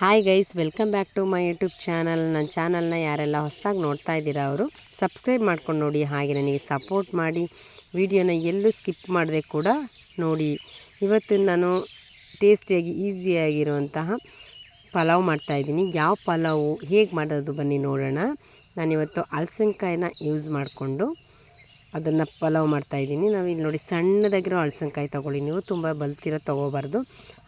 Hi guys, welcome back to my YouTube channel. ನನ್ನ ಚಾನಲ್ನ ಯಾರೆಲ್ಲ ಹೊಸದಾಗಿ ನೋಡ್ತಾ ಇದ್ದೀರಾ ಅವರು ಸಬ್ಸ್ಕ್ರೈಬ್ ಮಾಡ್ಕೊಂಡು ನೋಡಿ. ಹಾಗೆ ನನಗೆ ಸಪೋರ್ಟ್ ಮಾಡಿ, ವಿಡಿಯೋನ ಎಲ್ಲೂ ಸ್ಕಿಪ್ ಮಾಡದೆ ಕೂಡ ನೋಡಿ. ಇವತ್ತು ನಾನು ಟೇಸ್ಟಿಯಾಗಿ ಈಸಿಯಾಗಿರುವಂತಹ ಪಲಾವ್ ಮಾಡ್ತಾಯಿದ್ದೀನಿ. ಯಾವ ಪಲಾವು ಹೇಗೆ ಮಾಡೋದು ಬನ್ನಿ ನೋಡೋಣ. ನಾನಿವತ್ತು ಹಲಸಿನಕಾಯಿನ ಯೂಸ್ ಮಾಡಿಕೊಂಡು ಅದನ್ನು ಪಲಾವ್ ಮಾಡ್ತಾಯಿದ್ದೀನಿ. ನಾವಿಲ್ಲಿ ನೋಡಿ ಸಣ್ಣದಾಗಿರೋ ಹಲಸಿನಕಾಯಿ ತೊಗೊಳ್ಳಿ. ನೀವು ತುಂಬ ಬಲ್ತಿರೋ ತೊಗೋಬಾರ್ದು.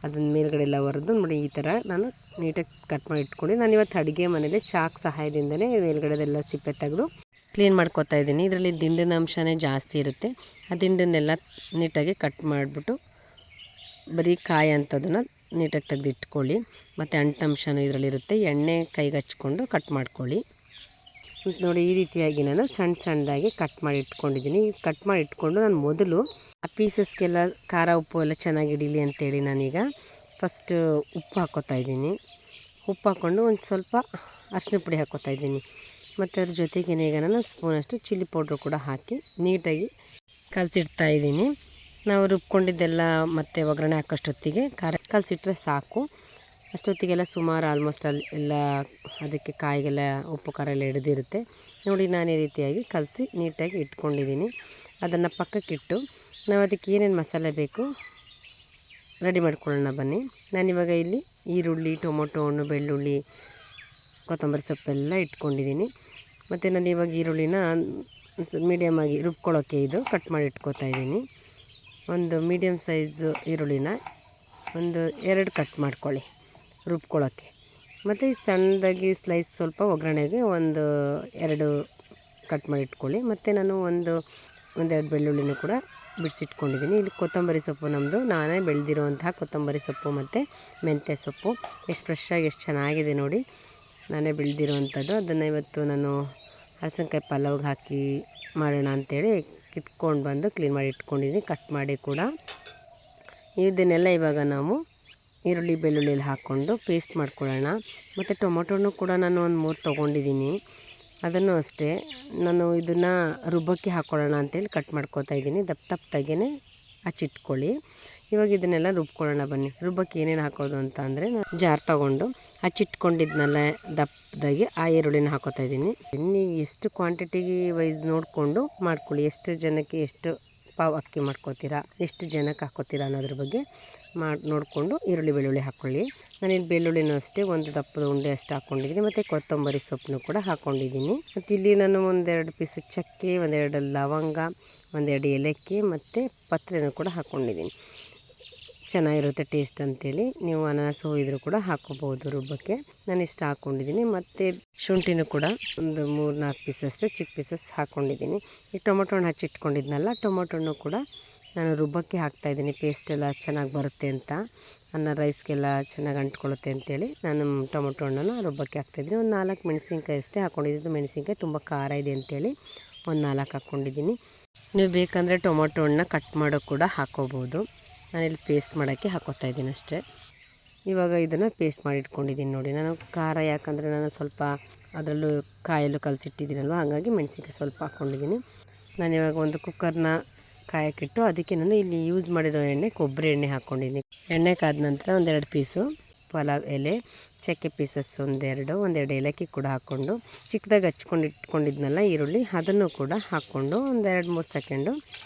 ಅದನ್ನ ಮೇಲ್ಗಡೆ ಎಲ್ಲ ಹೊರದು ನೋಡಿ, ಈ ಥರ ನಾನು ನೀಟಾಗಿ ಕಟ್ ಮಾಡಿ ಇಟ್ಕೊಂಡು ನಾನಿವತ್ತು ಅಡುಗೆ ಮನೇಲಿ ಚಾಕ್ ಸಹಾಯದಿಂದಲೇ ಮೇಲ್ಗಡೆದೆಲ್ಲ ಸಿಪ್ಪೆ ತೆಗೆದು ಕ್ಲೀನ್ ಮಾಡ್ಕೊತಾ ಇದ್ದೀನಿ. ಇದರಲ್ಲಿ ದಿಂಡಿನ ಅಂಶನೇ ಜಾಸ್ತಿ ಇರುತ್ತೆ. ಆ ದಿಂಡನ್ನೆಲ್ಲ ನೀಟಾಗಿ ಕಟ್ ಮಾಡಿಬಿಟ್ಟು ಬರೀ ಕಾಯಿ ಅಂಥದನ್ನು ನೀಟಾಗಿ ತೆಗೆದು ಇಟ್ಕೊಳ್ಳಿ. ಮತ್ತು ಅಂಟಂಶನೂ ಇದರಲ್ಲಿರುತ್ತೆ. ಎಣ್ಣೆ ಕೈಗೆ ಹಚ್ಕೊಂಡು ಕಟ್ ಮಾಡ್ಕೊಳ್ಳಿ. ನೋಡಿ, ಈ ರೀತಿಯಾಗಿ ನಾನು ಸಣ್ಣದಾಗಿ ಕಟ್ ಮಾಡಿ ಇಟ್ಕೊಂಡಿದ್ದೀನಿ. ಕಟ್ ಮಾಡಿ ಇಟ್ಕೊಂಡು ನಾನು ಮೊದಲು ಆ ಪೀಸಸ್ಗೆಲ್ಲ ಖಾರ ಉಪ್ಪು ಎಲ್ಲ ಚೆನ್ನಾಗಿ ಹಿಡೀಲಿ ಅಂತೇಳಿ ನಾನೀಗ ಫಸ್ಟು ಉಪ್ಪು ಹಾಕ್ಕೋತಾ ಇದ್ದೀನಿ. ಉಪ್ಪು ಹಾಕ್ಕೊಂಡು ಒಂದು ಸ್ವಲ್ಪ ಅರಿಶಿನ ಪುಡಿ ಹಾಕ್ಕೋತಾ ಇದ್ದೀನಿ. ಮತ್ತು ಅದ್ರ ಜೊತೆಗೇ ಈಗ ನಾನು ಸ್ಪೂನಷ್ಟು ಚಿಲ್ಲಿ ಪೌಡ್ರು ಕೂಡ ಹಾಕಿ ನೀಟಾಗಿ ಕಲಸಿಡ್ತಾ ಇದ್ದೀನಿ. ನಾವು ರುಬ್ಕೊಂಡಿದ್ದೆಲ್ಲ ಮತ್ತು ಒಗ್ಗರಣೆ ಹಾಕೋಷ್ಟೊತ್ತಿಗೆ ಖಾರ ಕಲಸಿಟ್ರೆ ಸಾಕು. ಅಷ್ಟೊತ್ತಿಗೆಲ್ಲ ಸುಮಾರು ಆಲ್ಮೋಸ್ಟ್ ಅಲ್ಲಿ ಎಲ್ಲ ಅದಕ್ಕೆ ಕಾಯಿಗೆಲ್ಲ ಉಪ್ಪು ಖಾರ ಎಲ್ಲ ಹಿಡಿದಿರುತ್ತೆ. ನೋಡಿ, ನಾನು ಈ ರೀತಿಯಾಗಿ ಕಲಸಿ ನೀಟಾಗಿ ಇಟ್ಕೊಂಡಿದ್ದೀನಿ. ಅದನ್ನು ಪಕ್ಕಕ್ಕಿಟ್ಟು ನಾವು ಅದಕ್ಕೆ ಏನೇನು ಮಸಾಲೆ ಬೇಕು ರೆಡಿ ಮಾಡ್ಕೊಳ್ಳೋಣ ಬನ್ನಿ. ನಾನಿವಾಗ ಇಲ್ಲಿ ಈರುಳ್ಳಿ, ಟೊಮೊಟೊ ಹಣ್ಣು, ಬೆಳ್ಳುಳ್ಳಿ, ಕೊತ್ತಂಬರಿ ಸೊಪ್ಪೆಲ್ಲ ಇಟ್ಕೊಂಡಿದ್ದೀನಿ. ಮತ್ತು ನಾನು ಇವಾಗ ಈರುಳ್ಳಿನ ಮೀಡಿಯಮಾಗಿ ರುಬ್ಕೊಳ್ಳೋಕ್ಕೆ ಇದು ಕಟ್ ಮಾಡಿ ಇಟ್ಕೋತಾ ಇದ್ದೀನಿ. ಒಂದು ಮೀಡಿಯಮ್ ಸೈಜು ಈರುಳ್ಳಿನ ಒಂದು 2 ಕಟ್ ಮಾಡ್ಕೊಳ್ಳಿ ರುಬ್ಕೊಳ್ಳೋಕ್ಕೆ. ಮತ್ತು ಈ ಸಣ್ಣದಾಗಿ ಸ್ಲೈಸ್ ಸ್ವಲ್ಪ ಒಗ್ಗರಣೆಗೆ ಒಂದು 2 ಕಟ್ ಮಾಡಿ ಇಟ್ಕೊಳ್ಳಿ. ಮತ್ತು ನಾನು ಒಂದೆರಡು ಬೆಳ್ಳುಳ್ಳಿನೂ ಕೂಡ ಬಿಡಿಸಿಟ್ಕೊಂಡಿದ್ದೀನಿ. ಇಲ್ಲಿ ಕೊತ್ತಂಬರಿ ಸೊಪ್ಪು ನಮ್ಮದು ನಾನೇ ಬೆಳೆದಿರುವಂತಹ ಕೊತ್ತಂಬರಿ ಸೊಪ್ಪು ಮತ್ತು ಮೆಂತ್ಯ ಸೊಪ್ಪು ಎಷ್ಟು ಫ್ರೆಶ್ಶಾಗಿ ಎಷ್ಟು ಚೆನ್ನಾಗಿದೆ ನೋಡಿ, ನಾನೇ ಬೆಳೆದಿರುವಂಥದ್ದು. ಅದನ್ನು ಇವತ್ತು ನಾನು ಹಲಸಿನಕಾಯಿ ಪಲಾವ್ಗೆ ಹಾಕಿ ಮಾಡೋಣ ಅಂಥೇಳಿ ಕಿತ್ಕೊಂಡು ಬಂದು ಕ್ಲೀನ್ ಮಾಡಿ ಇಟ್ಕೊಂಡಿದ್ದೀನಿ, ಕಟ್ ಮಾಡಿ ಕೂಡ. ಇದನ್ನೆಲ್ಲ ಇವಾಗ ನಾವು ಈರುಳ್ಳಿ ಬೆಳ್ಳುಳ್ಳಿಯಲ್ಲಿ ಹಾಕ್ಕೊಂಡು ಪೇಸ್ಟ್ ಮಾಡ್ಕೊಳ್ಳೋಣ. ಮತ್ತು ಟೊಮೊಟೊನೂ ಕೂಡ ನಾನು ಒಂದು 3 ತೊಗೊಂಡಿದ್ದೀನಿ. ಅದನ್ನು ಅಷ್ಟೇ ನಾನು ಇದನ್ನು ರುಬ್ಬಕ್ಕೆ ಹಾಕ್ಕೊಳ್ಳೋಣ ಅಂತೇಳಿ ಕಟ್ ಮಾಡ್ಕೋತಾ ಇದ್ದೀನಿ. ದಪ್ಪದಾಗೇ ಹಚ್ಚಿಟ್ಕೊಳ್ಳಿ. ಇವಾಗ ಇದನ್ನೆಲ್ಲ ರುಬ್ಕೊಳ್ಳೋಣ ಬನ್ನಿ. ರುಬ್ಬಕ್ಕೆ ಏನೇನು ಹಾಕೋದು ಅಂತ ಅಂದರೆ, ಜಾರ್ ತೊಗೊಂಡು ಹಚ್ಚಿಟ್ಕೊಂಡಿದ್ನೆಲ್ಲ ದಪ್ಪದಾಗಿ ಆ ಈರುಳ್ಳಿನ ಹಾಕೋತಾ ಇದ್ದೀನಿ. ನೀವು ಎಷ್ಟು ಕ್ವಾಂಟಿಟಿಗೆ ವೈಸ್ ನೋಡಿಕೊಂಡು ಮಾಡ್ಕೊಳ್ಳಿ. ಎಷ್ಟು ಜನಕ್ಕೆ ಎಷ್ಟು ಪಾವ್ ಅಕ್ಕಿ ಮಾಡ್ಕೋತೀರಾ, ಎಷ್ಟು ಜನಕ್ಕೆ ಹಾಕೋತೀರಾ ಅನ್ನೋದ್ರ ಬಗ್ಗೆ ನೋಡಿಕೊಂಡು ಈರುಳ್ಳಿ ಬೆಳ್ಳುಳ್ಳಿ ಹಾಕ್ಕೊಳ್ಳಿ. ನಾನಿಲ್ಲಿ ಬೆಳ್ಳುಳ್ಳಿನೂ ಅಷ್ಟೇ ಒಂದು ದಪ್ಪದ ಉಂಡೆ ಅಷ್ಟು ಹಾಕ್ಕೊಂಡಿದ್ದೀನಿ. ಮತ್ತು ಕೊತ್ತಂಬರಿ ಸೊಪ್ಪನ್ನು ಕೂಡ ಹಾಕ್ಕೊಂಡಿದ್ದೀನಿ. ಮತ್ತು ಇಲ್ಲಿ ನಾನು 1-2 ಪೀಸ್ ಚಕ್ಕೆ, 1-2 ಲವಂಗ, 1-2 ಏಲಕ್ಕಿ ಮತ್ತು ಪತ್ರೆನೂ ಕೂಡ ಹಾಕ್ಕೊಂಡಿದ್ದೀನಿ. ಚೆನ್ನಾಗಿರುತ್ತೆ ಟೇಸ್ಟ್ ಅಂತೇಳಿ. ನೀವು ಅನಾನಸು ಇದ್ರೂ ಕೂಡ ಹಾಕ್ಕೋಬೋದು ರುಬ್ಬಕ್ಕೆ. ನಾನು ಇಷ್ಟು ಹಾಕ್ಕೊಂಡಿದ್ದೀನಿ. ಮತ್ತು ಶುಂಠಿನೂ ಕೂಡ ಒಂದು 3-4 ಪೀಸಷ್ಟು ಚಿಕ್ಕ ಪೀಸಸ್ ಹಾಕ್ಕೊಂಡಿದ್ದೀನಿ. ಈ ಟೊಮೊಟೊ ಹಣ್ಣು ಹಚ್ಚಿಟ್ಕೊಂಡಿದ್ನಲ್ಲ, ಟೊಮೊಟೊ ಕೂಡ ನಾನು ರುಬ್ಬಕ್ಕೆ ಹಾಕ್ತಾಯಿದ್ದೀನಿ. ಪೇಸ್ಟೆಲ್ಲ ಚೆನ್ನಾಗಿ ಬರುತ್ತೆ ಅಂತ, ಅನ್ನ ರೈಸ್ಗೆಲ್ಲ ಚೆನ್ನಾಗಿ ಅಂಟ್ಕೊಳ್ಳುತ್ತೆ ಅಂತೇಳಿ ನಾನು ಟೊಮೊಟೊ ಹಣ್ಣನ್ನು ರುಬ್ಬಕ್ಕೆ ಹಾಕ್ತಾಯಿದ್ದೀನಿ. ಒಂದು 4 ಮೆಣಸಿನ್ಕಾಯಿ ಅಷ್ಟೇ ಹಾಕ್ಕೊಂಡಿದ್ದು. ಮೆಣಸಿನ್ಕಾಯಿ ತುಂಬ ಖಾರ ಇದೆ ಅಂತೇಳಿ ಒಂದು 4 ಹಾಕ್ಕೊಂಡಿದ್ದೀನಿ. ನೀವು ಬೇಕಂದರೆ ಟೊಮೊಟೊ ಹಣ್ಣನ್ನ ಕಟ್ ಮಾಡೋ ಕೂಡ ಹಾಕ್ಕೋಬೋದು. ನಾನಿಲ್ಲಿ ಪೇಸ್ಟ್ ಮಾಡೋಕ್ಕೆ ಹಾಕ್ಕೋತಾ ಇದ್ದೀನಿ ಅಷ್ಟೇ. ಇವಾಗ ಇದನ್ನು ಪೇಸ್ಟ್ ಮಾಡಿ ಇಟ್ಕೊಂಡಿದ್ದೀನಿ ನೋಡಿ. ನಾನು ಖಾರ ಯಾಕಂದರೆ ನಾನು ಸ್ವಲ್ಪ ಅದರಲ್ಲೂ ಕಾಯಲ್ಲೂ ಕಲಸಿಟ್ಟಿದ್ದೀನಲ್ವ, ಹಾಗಾಗಿ ಮೆಣಸಿನ್ಕಾಯಿ ಸ್ವಲ್ಪ ಹಾಕ್ಕೊಂಡಿದ್ದೀನಿ. ನಾನಿವಾಗ ಒಂದು ಕುಕ್ಕರ್ನ ಕಾಯಕ್ಕಿಟ್ಟು ಅದಕ್ಕೆ ನಾನು ಇಲ್ಲಿ ಯೂಸ್ ಮಾಡಿರೋ ಎಣ್ಣೆ ಕೊಬ್ಬರಿ ಎಣ್ಣೆ ಹಾಕ್ಕೊಂಡಿದ್ದೀನಿ. ಎಣ್ಣೆ ಕಾದ ನಂತರ 1-2 ಪೀಸು ಪಲಾವ್ ಎಲೆ, ಚಕ್ಕೆ ಪೀಸಸ್ ಒಂದೆರಡು ಏಲಕ್ಕಿ ಕೂಡ ಹಾಕ್ಕೊಂಡು ಚಿಕ್ಕದಾಗಿ ಹಚ್ಕೊಂಡು ಇಟ್ಕೊಂಡಿದ್ನಲ್ಲ ಈರುಳ್ಳಿ, ಅದನ್ನು ಕೂಡ ಹಾಕ್ಕೊಂಡು ಒಂದು 2-3 ಸೆಕೆಂಡು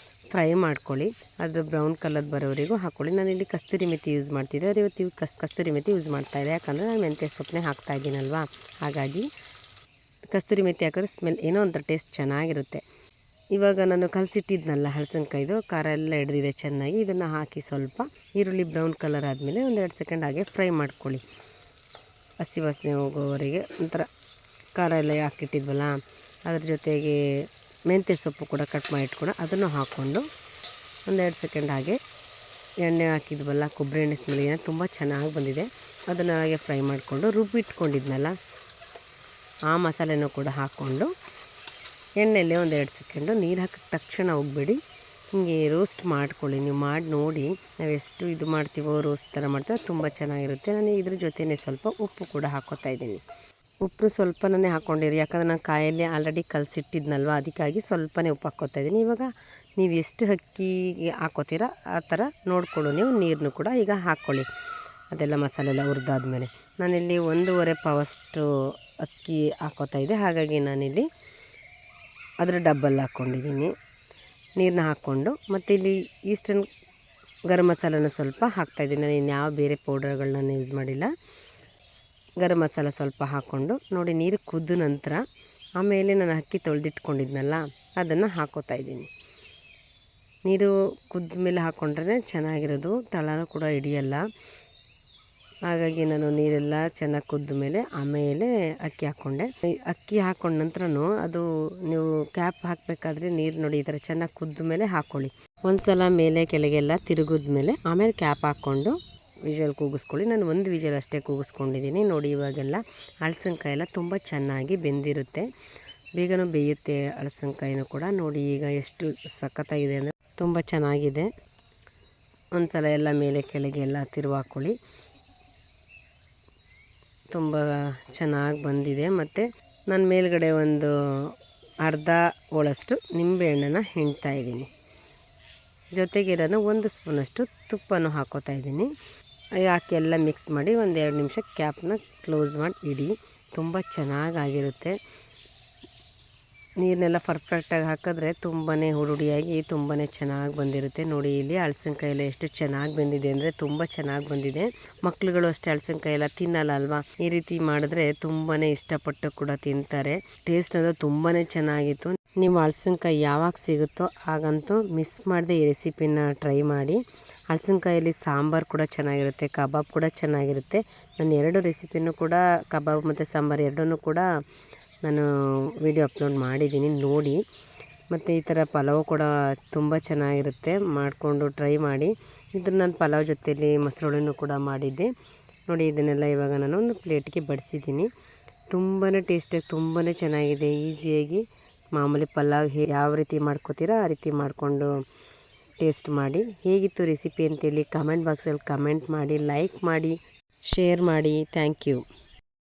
ಫ್ರೈ ಮಾಡ್ಕೊಳ್ಳಿ. ಅದು ಬ್ರೌನ್ ಕಲರ್ ಬರೋವರೆಗೂ ಹಾಕ್ಕೊಳ್ಳಿ. ನಾನಿಲ್ಲಿ ಕಸ್ತೂರಿ ಮೆಥಿ ಯೂಸ್ ಮಾಡ್ತಿದ್ದೆ. ಅವ್ರು ಇವತ್ತು ಕಸ್ತೂರಿ ಮೆಥಿ ಯೂಸ್ ಮಾಡ್ತಾಯಿದ್ದೆ, ಯಾಕಂದರೆ ನಾನು ಮೆಂತ್ಯ ಸೊಪ್ಪನ್ನೇ ಹಾಕ್ತಾಯಿದ್ದೀನಲ್ವ, ಹಾಗಾಗಿ ಕಸ್ತೂರಿ ಮೆಥಿ ಹಾಕಿದ್ರೆ ಸ್ಮೆಲ್ ಏನೋ ಒಂಥರ ಟೇಸ್ಟ್ ಚೆನ್ನಾಗಿರುತ್ತೆ. ಇವಾಗ ನಾನು ಕಲಸಿಟ್ಟಿದ್ನಲ್ಲ ಹಲಸಿನಕಾಯ್ದು, ಖಾರ ಎಲ್ಲ ಹಿಡ್ದಿದೆ ಚೆನ್ನಾಗಿ. ಇದನ್ನು ಹಾಕಿ ಸ್ವಲ್ಪ ಈರುಳ್ಳಿ ಬ್ರೌನ್ ಕಲರ್ ಆದಮೇಲೆ 1-2 ಸೆಕೆಂಡ್ ಹಾಗೆ ಫ್ರೈ ಮಾಡ್ಕೊಳ್ಳಿ. ಹಸಿ ವಾಸನೆ ಹೋಗೋವರೆಗೆ. ಒಂಥರ ಖಾರ ಎಲ್ಲ ಹಾಕಿಟ್ಟಿದ್ವಲ್ಲ, ಅದ್ರ ಜೊತೆಗೆ ಮೆಂತ್ಯ ಸೊಪ್ಪು ಕೂಡ ಕಟ್ ಮಾಡಿ ಇಟ್ಕೊಂಡು ಅದನ್ನು ಹಾಕ್ಕೊಂಡು 1-2 ಸೆಕೆಂಡ್ ಹಾಗೆ ಎಣ್ಣೆ ಹಾಕಿದ್ವಲ್ಲ, ಕೊಬ್ಬರಿ ಎಣ್ಣೆ ಸ್ಮೆಲ್ ಏನೋ ತುಂಬ ಚೆನ್ನಾಗಿ ಬಂದಿದೆ. ಅದನ್ನು ಹಾಗೆ ಫ್ರೈ ಮಾಡಿಕೊಂಡು ರುಬ್ಬಿಟ್ಕೊಂಡಿದ್ನಲ್ಲ ಆ ಮಸಾಲೆನೂ ಕೂಡ ಹಾಕ್ಕೊಂಡು ಎಣ್ಣೆಯಲ್ಲೇ 1-2 ಸೆಕೆಂಡು ನೀರು ಹಾಕಿದ ತಕ್ಷಣ ಹೋಗಬೇಡಿ, ಹಿಂಗೆ ರೋಸ್ಟ್ ಮಾಡ್ಕೊಳ್ಳಿ. ನೀವು ಮಾಡಿ ನೋಡಿ, ನಾವು ಎಷ್ಟು ಇದು ಮಾಡ್ತೀವೋ ರೋಸ್ಟ್ ಥರ ಮಾಡ್ತೀವೋ ತುಂಬ ಚೆನ್ನಾಗಿರುತ್ತೆ. ನಾನು ಇದ್ರ ಜೊತೆಯೇ ಸ್ವಲ್ಪ ಉಪ್ಪು ಕೂಡ ಹಾಕ್ಕೋತಾ ಇದ್ದೀನಿ. ಉಪ್ಪು ಸ್ವಲ್ಪನೇ ಹಾಕ್ಕೊಂಡಿರಿ, ಯಾಕಂದರೆ ನಾನು ಕಾಯಲ್ಲಿ ಆಲ್ರೆಡಿ ಕಲಸಿಟ್ಟಿದ್ನಲ್ವ, ಅದಕ್ಕಾಗಿ ಸ್ವಲ್ಪನೇ ಉಪ್ಪು ಹಾಕ್ಕೋತಾ ಇದ್ದೀನಿ. ಇವಾಗ ನೀವು ಎಷ್ಟು ಅಕ್ಕಿ ಹಾಕ್ಕೋತೀರ ಆ ಥರ ನೋಡಿಕೊಂಡು ನೀವು ನೀರನ್ನು ಕೂಡ ಈಗ ಹಾಕ್ಕೊಳ್ಳಿ. ಅದೆಲ್ಲ ಮಸಾಲೆ ಎಲ್ಲ ಹುರಿದಾದ್ಮೇಲೆ ನಾನಿಲ್ಲಿ 1.5 ಪಾವಷ್ಟು ಅಕ್ಕಿ ಹಾಕೋತಾ ಇದ್ದೆ. ಹಾಗಾಗಿ ನಾನಿಲ್ಲಿ ಅದರ ಡಬ್ಬಲ್ ಹಾಕ್ಕೊಂಡಿದ್ದೀನಿ. ನೀರನ್ನ ಹಾಕ್ಕೊಂಡು ಮತ್ತು ಇಲ್ಲಿ ಈಸ್ಟರ್ನ್ ಗರಂ ಮಸಾಲನ ಸ್ವಲ್ಪ ಹಾಕ್ತಾಯಿದ್ದೀನಿ. ನಾನು ಇನ್ಯಾವ ಬೇರೆ ಪೌಡರ್ಗಳನ್ನ ಯೂಸ್ ಮಾಡಿಲ್ಲ. ಗರಂ ಮಸಾಲ ಸ್ವಲ್ಪ ಹಾಕ್ಕೊಂಡು ನೋಡಿ, ನೀರು ಕುದ್ದ ನಂತರ ಆಮೇಲೆ ನಾನು ಅಕ್ಕಿ ತೊಳೆದಿಟ್ಕೊಂಡಿದ್ನಲ್ಲ ಅದನ್ನು ಹಾಕೋತಾ ಇದ್ದೀನಿ. ನೀರು ಕುದ್ದ ಮೇಲೆ ಹಾಕ್ಕೊಂಡ್ರೆ ಚೆನ್ನಾಗಿರೋದು, ತಳನೂ ಕೂಡ ಹಿಡಿಯಲ್ಲ. ಹಾಗಾಗಿ ನಾನು ನೀರೆಲ್ಲ ಚೆನ್ನಾಗಿ ಕುದ್ದ ಮೇಲೆ ಆಮೇಲೆ ಅಕ್ಕಿ ಹಾಕ್ಕೊಂಡೆ. ಅಕ್ಕಿ ಹಾಕ್ಕೊಂಡ ನಂತರನೂ ಅದು ನೀವು ಕ್ಯಾಪ್ ಹಾಕಬೇಕಾದ್ರೆ ನೀರು ನೋಡಿ ಈ ಥರ ಚೆನ್ನಾಗಿ ಕುದ್ದ ಮೇಲೆ ಹಾಕ್ಕೊಳ್ಳಿ. ಒಂದು ಸಲ ಮೇಲೆ ಕೆಳಗೆಲ್ಲ ತಿರುಗಿದ್ಮೇಲೆ ಆಮೇಲೆ ಕ್ಯಾಪ್ ಹಾಕ್ಕೊಂಡು ವಿಜಲ್ ಕೂಗಿಸ್ಕೊಳ್ಳಿ. ನಾನು 1 ವಿಜಲ್ ಅಷ್ಟೇ ಕೂಗಿಸ್ಕೊಂಡಿದ್ದೀನಿ. ನೋಡಿ ಇವಾಗೆಲ್ಲ ಹಲಸಿನಕಾಯಿ ಎಲ್ಲ ತುಂಬ ಚೆನ್ನಾಗಿ ಬೆಂದಿರುತ್ತೆ, ಬೇಗನೂ ಬೇಯುತ್ತೆ ಹಲಸಿನಕಾಯಿನೂ ಕೂಡ. ನೋಡಿ ಈಗ ಎಷ್ಟು ಸಖತ್ತಾಗಿದೆ ಅಂದರೆ ತುಂಬ ಚೆನ್ನಾಗಿದೆ. ಒಂದು ಸಲ ಎಲ್ಲ ಮೇಲೆ ಕೆಳಗೆ ಎಲ್ಲ ತಿರುವು ಹಾಕ್ಕೊಳ್ಳಿ. ತುಂಬ ಚೆನ್ನಾಗಿ ಬಂದಿದೆ. ಮತ್ತು ನಾನು ಮೇಲ್ಗಡೆ ಒಂದು ಅರ್ಧ ಹೋಳಷ್ಟು ನಿಂಬೆಹಣ್ಣನ್ನು ಹಿಂಡ್ತಾ ಇದ್ದೀನಿ. ಜೊತೆಗೆ ನಾನು 1 ಸ್ಪೂನಷ್ಟು ತುಪ್ಪನೂ ಹಾಕೋತಾ ಇದ್ದೀನಿ. ಹಾಕಿ ಎಲ್ಲ ಮಿಕ್ಸ್ ಮಾಡಿ 1-2 ನಿಮಿಷ ಕ್ಯಾಪ್ನ ಕ್ಲೋಸ್ ಮಾಡಿ ಇಡಿ. ತುಂಬ ಚೆನ್ನಾಗಾಗಿರುತ್ತೆ. ನೀರನ್ನೆಲ್ಲ ಪರ್ಫೆಕ್ಟಾಗಿ ಹಾಕಿದ್ರೆ ತುಂಬಾ ಹುಡುಡಿಯಾಗಿ ತುಂಬಾ ಚೆನ್ನಾಗಿ ಬಂದಿರುತ್ತೆ. ನೋಡಿ ಇಲ್ಲಿ ಹಲಸಿನಕಾಯಿ ಎಲ್ಲ ಎಷ್ಟು ಚೆನ್ನಾಗಿ ಬಂದಿದೆ ಅಂದರೆ ತುಂಬ ಚೆನ್ನಾಗಿ ಬಂದಿದೆ. ಮಕ್ಳುಗಳು ಅಷ್ಟೇ ಹಲಸಿನಕಾಯಿ ಎಲ್ಲ ತಿನ್ನಲ್ಲ ಅಲ್ವಾ, ಈ ರೀತಿ ಮಾಡಿದ್ರೆ ತುಂಬಾ ಇಷ್ಟಪಟ್ಟು ಕೂಡ ತಿಂತಾರೆ. ಟೇಸ್ಟ್ ಅಂದರೆ ತುಂಬಾ ಚೆನ್ನಾಗಿತ್ತು. ನೀವು ಹಲಸಿನಕಾಯಿ ಯಾವಾಗ ಸಿಗುತ್ತೋ ಹಾಗಂತೂ ಮಿಸ್ ಮಾಡದೆ ಈ ರೆಸಿಪಿನ ಟ್ರೈ ಮಾಡಿ. ಹಲಸಿನಕಾಯಲ್ಲಿ ಸಾಂಬಾರು ಕೂಡ ಚೆನ್ನಾಗಿರುತ್ತೆ, ಕಬಾಬ್ ಕೂಡ ಚೆನ್ನಾಗಿರುತ್ತೆ. ನಾನು 2 ರೆಸಿಪಿನೂ ಕೂಡ, ಕಬಾಬ್ ಮತ್ತು ಸಾಂಬಾರು ಎರಡನ್ನೂ ಕೂಡ ನಾನು ವಿಡಿಯೋ ಅಪ್ಲೋಡ್ ಮಾಡಿದ್ದೀನಿ, ನೋಡಿ. ಮತ್ತು ಈ ಥರ ಪಲಾವ್ ಕೂಡ ತುಂಬ ಚೆನ್ನಾಗಿರುತ್ತೆ, ಮಾಡಿಕೊಂಡು ಟ್ರೈ ಮಾಡಿ. ಇದನ್ನು ನಾನು ಪಲಾವ್ ಜೊತೆಯಲ್ಲಿ ಮೊಸರೊಳನ್ನು ಕೂಡ ಮಾಡಿದ್ದೆ. ನೋಡಿ ಇದನ್ನೆಲ್ಲ ಇವಾಗ ನಾನು ಒಂದು ಪ್ಲೇಟ್ಗೆ ಬಡಿಸಿದ್ದೀನಿ. ತುಂಬಾ ಟೇಸ್ಟಾಗಿ ತುಂಬಾ ಚೆನ್ನಾಗಿದೆ. ಈಸಿಯಾಗಿ ಮಾಮೂಲಿ ಪಲಾವ್ ಯಾವ ರೀತಿ ಮಾಡ್ಕೋತೀರೋ ಆ ರೀತಿ ಮಾಡಿಕೊಂಡು ಟೇಸ್ಟ್ ಮಾಡಿ. ಹೇಗಿತ್ತು ರೆಸಿಪಿ ಅಂತೇಳಿ ಕಮೆಂಟ್ ಬಾಕ್ಸಲ್ಲಿ ಕಮೆಂಟ್ ಮಾಡಿ, ಲೈಕ್ ಮಾಡಿ, ಶೇರ್ ಮಾಡಿ. Thank you.